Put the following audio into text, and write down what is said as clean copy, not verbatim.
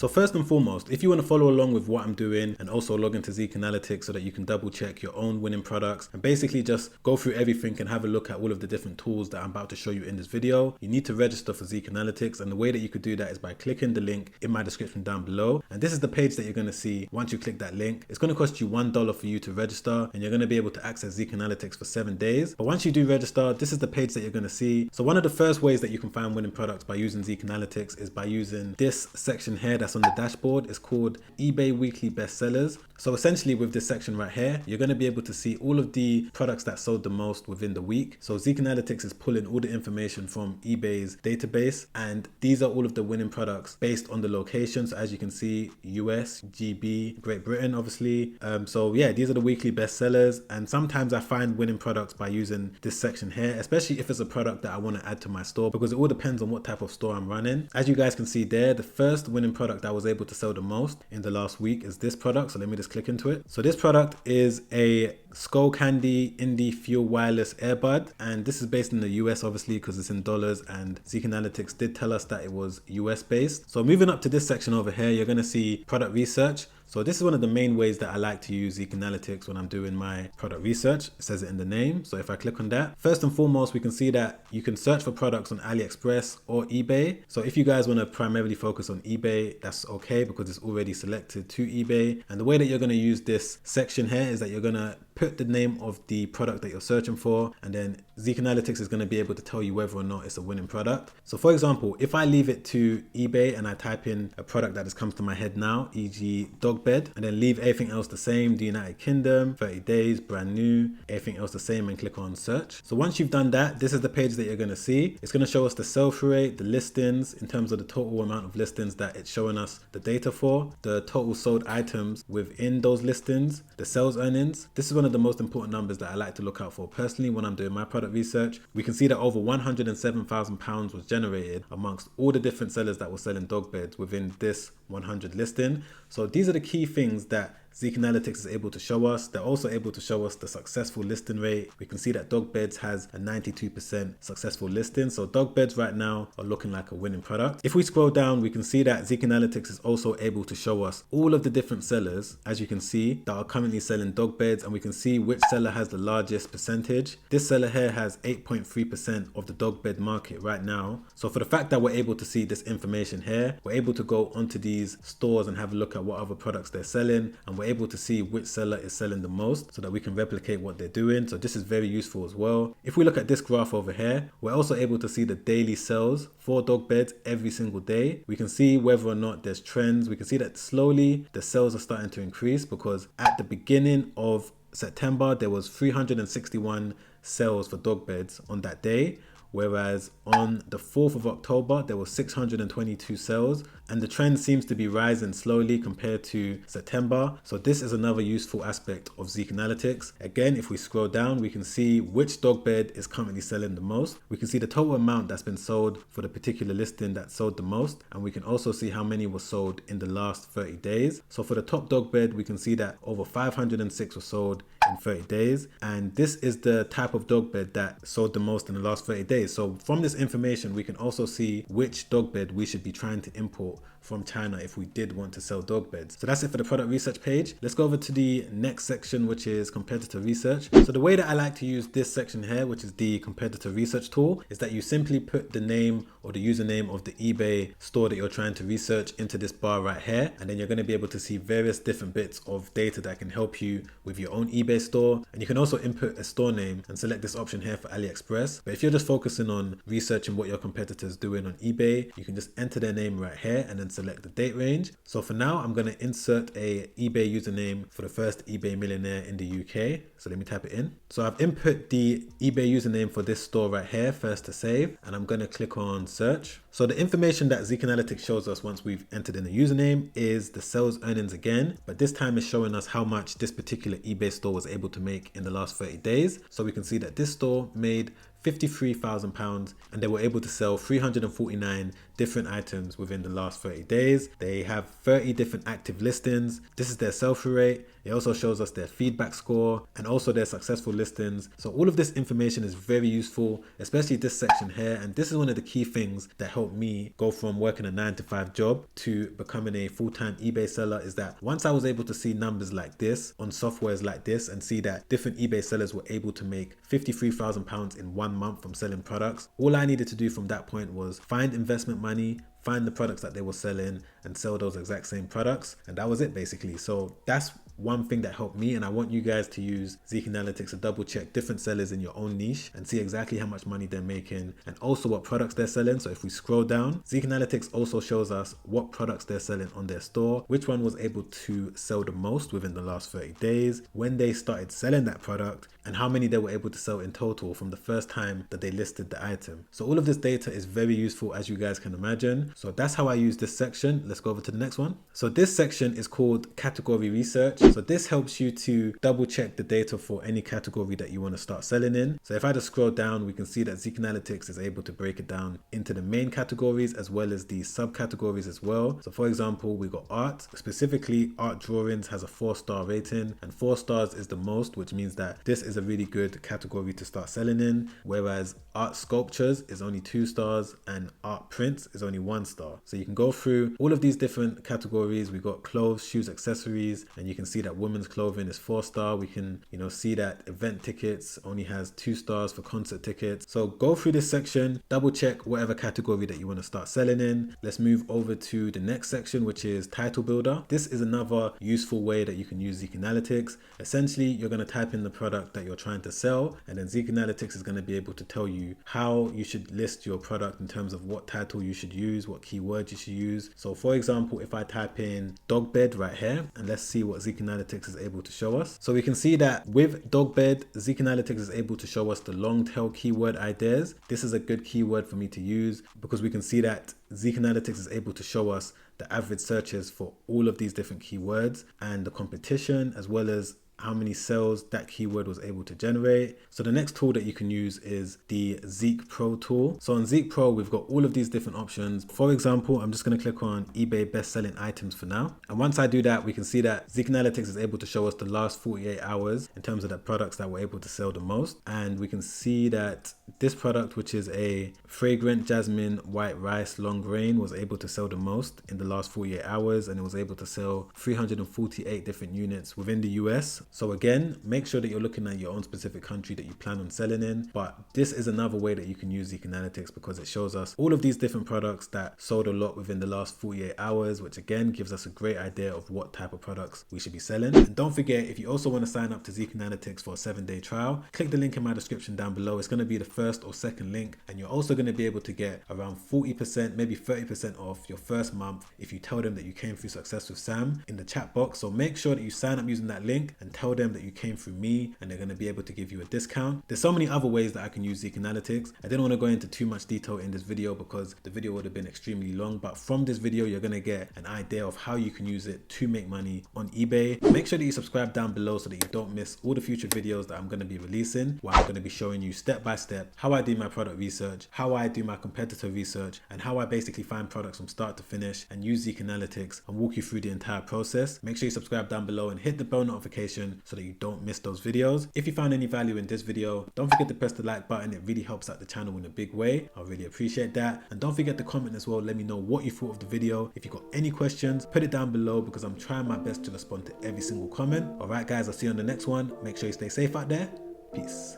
So first and foremost, if you want to follow along with what I'm doing and also log into Zik Analytics so that you can double check your own winning products and basically just go through everything and have a look at all of the different tools that I'm about to show you in this video, you need to register for Zik Analytics. And the way that you could do that is by clicking the link in my description down below. And this is the page that you're going to see once you click that link. It's going to cost you $1 for you to register, and you're going to be able to access Zik Analytics for 7 days. But once you do register, this is the page that you're going to see. So one of the first ways that you can find winning products by using Zik Analytics is by using this section here that's on the dashboard. It's called eBay Weekly Bestsellers. So essentially with this section right here, you're going to be able to see all of the products that sold the most within the week. So Zik Analytics is pulling all the information from eBay's database, and these are all of the winning products based on the location. So as you can see, US, GB, Great Britain, obviously. So yeah, these are the weekly bestsellers. And sometimes I find winning products by using this section here, especially if it's a product that I want to add to my store, because it all depends on what type of store I'm running. As you guys can see there, the first winning product I was able to sell the most in the last week is this product. So let me just click into it. So this product is a Skull Candy Indie Fuel Wireless Earbud, and this is based in the US obviously because it's in dollars, and Zik Analytics did tell us that it was US based. So moving up to this section over here, you're going to see product research. So this is one of the main ways that I like to use Zik Analytics when I'm doing my product research. It says it in the name. So if I click on that, first and foremost, we can see that you can search for products on AliExpress or eBay. So if you guys want to primarily focus on eBay, that's okay because it's already selected to eBay. And the way that you're going to use this section here is that you're going to put the name of the product that you're searching for, and then Zik Analytics is going to be able to tell you whether or not it's a winning product. So for example, if I leave it to eBay and I type in a product that just comes to my head now, e.g. dog bed, and then leave everything else the same, the United Kingdom, 30 days, brand new, everything else the same, and click on search. So once you've done that, this is the page that you're going to see. It's going to show us the sell-through rate, the listings in terms of the total amount of listings that it's showing us the data for, the total sold items within those listings, the sales earnings. This is one of the most important numbers that I like to look out for personally when I'm doing my product research. We can see that over £107,000 was generated amongst all the different sellers that were selling dog beds within this 100 listing. So these are the key things that Zik Analytics is able to show us. They're also able to show us the successful listing rate. We can see that dog beds has a 92% successful listing. So dog beds right now are looking like a winning product. If we scroll down, we can see that Zik Analytics is also able to show us all of the different sellers, as you can see, that are currently selling dog beds, and we can see which seller has the largest percentage. This seller here has 8.3% of the dog bed market right now. So for the fact that we're able to see this information here, we're able to go onto these stores and have a look at what other products they're selling, and we're able to see which seller is selling the most so that we can replicate what they're doing. So this is very useful as well. If we look at this graph over here, we're also able to see the daily sales for dog beds every single day. We can see whether or not there's trends. We can see that slowly the sales are starting to increase, because at the beginning of September, there was 361 sales for dog beds on that day. Whereas on the 4th of October, there were 622 sales, and the trend seems to be rising slowly compared to September. So this is another useful aspect of Zik Analytics. Again, if we scroll down, we can see which dog bed is currently selling the most. We can see the total amount that's been sold for the particular listing that sold the most, and we can also see how many were sold in the last 30 days. So for the top dog bed, we can see that over 506 were sold in 30 days, and this is the type of dog bed that sold the most in the last 30 days. So from this information, we can also see which dog bed we should be trying to import from China if we did want to sell dog beds. So that's it for the product research page. Let's go over to the next section, which is competitor research. So the way that I like to use this section here, which is the competitor research tool, is that you simply put the name or the username of the eBay store that you're trying to research into this bar right here, and then you're going to be able to see various different bits of data that can help you with your own eBay store. And you can also input a store name and select this option here for AliExpress. But if you're just focusing on researching what your competitors doing on eBay, you can just enter their name right here and then select the date range. So for now, I'm going to insert a eBay username for the first eBay millionaire in the UK. So let me type it in. So I've input the eBay username for this store right here first to save, and I'm going to click on search. So the information that Zik Analytics shows us once we've entered in the username is the sales earnings again, but this time it's showing us how much this particular eBay store was able to make in the last 30 days. So we can see that this store made £53,000 and they were able to sell 349 different items within the last 30 days. They have 30 different active listings. This is their sell-through rate. It also shows us their feedback score and also their successful listings. So all of this information is very useful, especially this section here. And this is one of the key things that helped me go from working a 9-to-5 job to becoming a full-time eBay seller, is that once I was able to see numbers like this on softwares like this and see that different eBay sellers were able to make £53,000 in 1 month from selling products, all I needed to do from that point was find investment money, find the products that they were selling and sell those exact same products. And that was it basically. So that's one thing that helped me, and I want you guys to use Zik Analytics to double check different sellers in your own niche and see exactly how much money they're making and also what products they're selling. So if we scroll down, Zik Analytics also shows us what products they're selling on their store, which one was able to sell the most within the last 30 days, when they started selling that product, and how many they were able to sell in total from the first time that they listed the item. So all of this data is very useful, as you guys can imagine. So that's how I use this section. Let's go over to the next one. So this section is called category research. So this helps you to double check the data for any category that you want to start selling in. So if I just scroll down, we can see that Zik Analytics is able to break it down into the main categories as well as the subcategories as well. So for example, we got art. Specifically, art drawings has a 4-star rating, and 4 stars is the most, which means that this is a really good category to start selling in. Whereas art sculptures is only 2 stars and art prints is only 1 star. So you can go through all of these different categories. We got clothes, shoes, accessories, and you can see that women's clothing is 4-star. We can, see that event tickets only has 2 stars for concert tickets. So go through this section, double check whatever category that you want to start selling in. Let's move over to the next section, which is title builder. This is another useful way that you can use Zik Analytics. Essentially, you're going to type in the product that you're trying to sell, and then Zik Analytics is going to be able to tell you how you should list your product in terms of what title you should use, what keywords you should use. So for example, if I type in dog bed right here, and let's see what Zik Analytics is able to show us. So we can see that with dog bed, Zik Analytics is able to show us the long tail keyword ideas. This is a good keyword for me to use because we can see that Zik Analytics is able to show us the average searches for all of these different keywords and the competition, as well as how many sales that keyword was able to generate. So the next tool that you can use is the Zik Pro tool. So on Zik Pro, we've got all of these different options. For example, I'm just going to click on eBay best-selling items for now. And once I do that, we can see that Zik Analytics is able to show us the last 48 hours in terms of the products that were able to sell the most. And we can see that this product, which is a fragrant jasmine white rice long grain, was able to sell the most in the last 48 hours. And it was able to sell 348 different units within the US. So again, make sure that you're looking at your own specific country that you plan on selling in. But this is another way that you can use Zik Analytics because it shows us all of these different products that sold a lot within the last 48 hours, which again gives us a great idea of what type of products we should be selling. And don't forget, if you also want to sign up to Zik Analytics for a 7-day trial, click the link in my description down below. It's going to be the first or second link, and you're also going to be able to get around 40%, maybe 30% off your first month if you tell them that you came through Success with Sam in the chat box. So make sure that you sign up using that link and tell them that you came through me, and they're going to be able to give you a discount. There's so many other ways that I can use Zik Analytics. I didn't want to go into too much detail in this video because the video would have been extremely long, but from this video you're going to get an idea of how you can use it to make money on eBay. Make sure that you subscribe down below so that you don't miss all the future videos that I'm going to be releasing, where I'm going to be showing you step by step how I do my product research, how I do my competitor research, and how I basically find products from start to finish and use Zik Analytics and walk you through the entire process. Make sure you subscribe down below and hit the bell notification so that you don't miss those videos. If you found any value in this video, don't forget to press the like button. It really helps out the channel in a big way. I really appreciate that. And don't forget to comment as well. Let me know what you thought of the video. If you got any questions, put it down below because I'm trying my best to respond to every single comment. All right, guys, I'll see you on the next one. Make sure you stay safe out there. Peace.